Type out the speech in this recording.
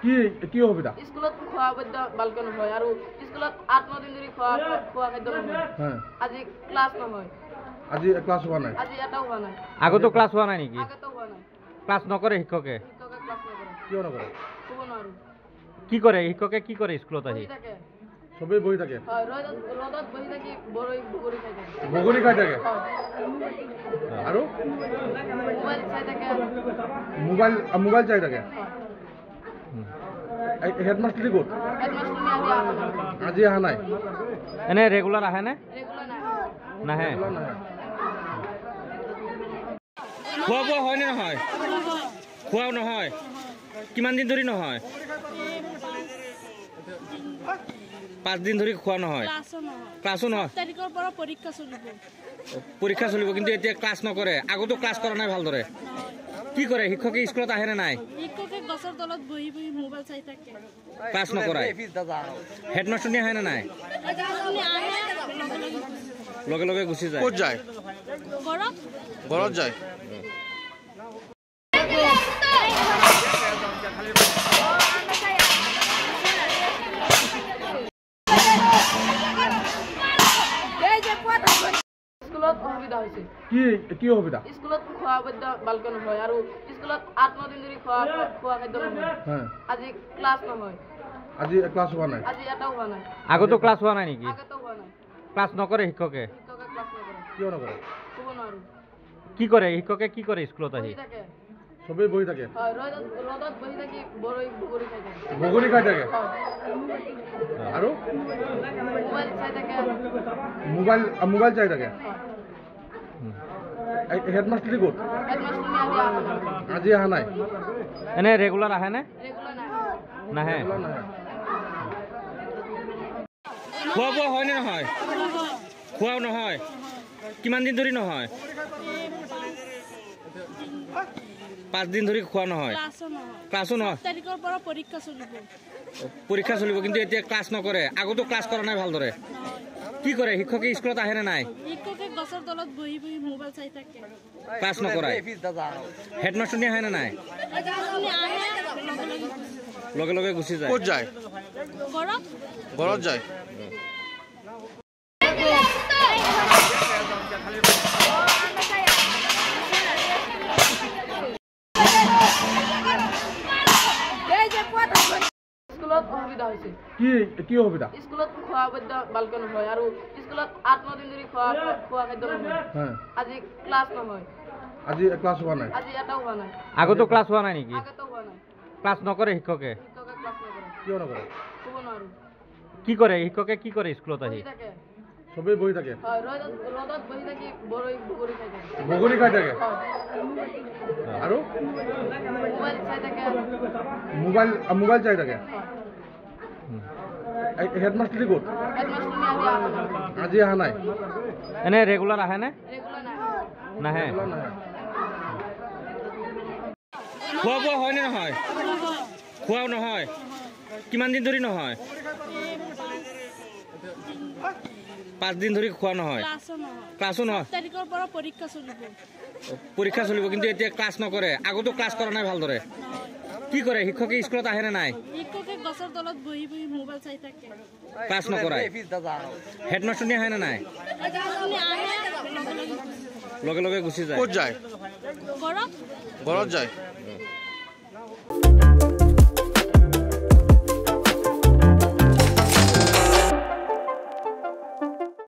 কি কি অসুবিধা? স্কুলত খোৱা খাদ্য ভালকৈ নহয় আৰু স্কুলত 8-9 দিন ধৰি খোৱা খাদ্য নহয়। আজি ক্লাছ নহয়। আজি ক্লাছ হোৱা নাই? আজি এটাও হোৱা নাই। আগতো ক্লাছ হোৱা নাই নেকি? আগতো হোৱা নাই। ক্লাছ নকৰে শিক্ষকে? শিক্ষকে ক্লাছ নকৰে। কিয় নকৰে? ক'ব নোৱাৰো। কি কৰে শিক্ষকে? কি কৰে স্কুলত আহি? সবেই বহি থাকে? হয়, ৰদত বহি থাকি বগৰী খাই থাকে। বগৰী খাই থাকে? আৰু মোবাইল চাই থাকে। মোবাইল চাই থাকে? হেডমাষ্টাৰ ক'ত? হেডমাষ্টাৰ আজি অহা নাই? এনে ৰেগুলাৰ আহে নে? ৰেগুলাৰ নাহে। খোৱা বোৱা হয় নে নহয়? খোৱাও নহয়। কিমান দিন ধৰি নহয়? 5 দিন ধৰি খোৱা নহয়। ক্লাছো নহয়। পৰীক্ষা চলিব কিন্তু এতিয়া ক্লাছ নকৰে। আগতো ক্লাছ কৰা নাই ভালদৰে। কি কৰে শিক্ষকে? স্কুলত আহে নে নাই? শিক্ষকে গছৰ তলত বহি মোবাইল চাই থাকে। ক্লাছ নকৰে। হেডমাষ্টাৰ আহে নে নাই? লগে লগে গুচি যায়। ক'ত যায়? ঘৰত যায়। স্কুলত অসুবিধা হৈছে। কি অসুবিধা? স্কুলত খোৱা খাদ্য ভালকৈ নহয় আৰু স্কুলত 8-9 দিন ধৰি খোৱা খাদ্য নহয়। আজি ক্লাছ নহয়। আজি ক্লাছ হোৱা নাই? আজি এটাও হোৱা নাই। আগতো ক্লাছ হোৱা নাই নেকি? আগতো হোৱা নাই। ক্লাছ নকৰে শিক্ষকে? শিক্ষকে ক্লাছ নকৰে। কিয় নকৰে? ক'ব নোৱাৰো। কি কৰে শিক্ষকে? কি কৰে স্কুলত আহি? সবেই বহি থাকে? হয়, ৰদত বহি থাকি বগৰী খাই থাকে। বগৰী খাই থাকে? আৰু মোবাইল চাই থাকে। মোবাইল চাই থাকে? হেডমাষ্টাৰ ক'ত? হেডমাষ্টাৰ আজি অহা নাই? এনে ৰেগুলাৰ আহে নে? ৰেগুলাৰ নাহে। খোৱা বোৱা হয় নে নহয়? খোৱাও নহয়। কিমান দিন ধৰি নহয়? 5 দিন ধৰি খোৱা নহয়। ক্লাছো নহয়। পৰীক্ষা চলিব কিন্তু এতিয়া ক্লাছ নকৰে। আগতো ক্লাছ কৰা নাই ভালদৰে। কি কৰে শিক্ষকে? স্কুলত আহে নে নাই? শিক্ষকে গছৰ তলত বহি মোবাইল চাই থাকে। ক্লাছ নকৰে। হেডমাষ্টাৰ আহে নে নাই? লগে লগে গুচি যায়। ক'ত যায়? ঘৰত যায়। স্কুলত অসুবিধা হৈছে। কি অসুবিধা? স্কুলত খোৱা খাদ্য ভালকৈ নহয় আৰু স্কুলত 8-9 দিন ধৰি খোৱা খাদ্য নহয়। আজি ক্লাছ নহয়। আজি ক্লাছ হোৱা নাই? আজি এটাও হোৱা নাই। আগতো ক্লাছ হোৱা নাই নেকি? আগতো হোৱা নাই। ক্লাছ নকৰে শিক্ষকে? শিক্ষকে ক্লাছ নকৰে। কিয় নকৰে? ক'ব নোৱাৰো। কি কৰে শিক্ষকে? কি কৰে স্কুলত আহি? সবেই বহি থাকে? হয়, ৰদত বহি থাকি বগৰী খাই থাকে। বগৰী খাই থাকে? আৰু মোবাইল চাই থাকে। মোবাইল চাই থাকে? হেডমাষ্টাৰ ক'ত? হেডমাষ্টাৰ আজি অহা নাই? এনে ৰেগুলাৰ আহে নে? ৰেগুলাৰ নাহে। খোৱা বোৱা হয় নে নহয়? খোৱাও নহয়। কিমান দিন ধৰি নহয়? 5 দিন ধৰি খোৱা নহয়। ক্লাছো নহয়। পৰীক্ষা চলিব কিন্তু এতিয়া ক্লাছ নকৰে। আগতো ক্লাছ কৰা নাই ভালদৰে। কি কৰে শিক্ষকে? স্কুলত আহে নে নাই? শিক্ষকে গছৰ তলত বহি মোবাইল চাই থাকে। ক্লাছ নকৰে। হেডমাষ্টাৰ আহে নে নাই? আহে লগে লগে গুচি যায়। ক'ত যায়? ঘৰত ঘৰত যায়।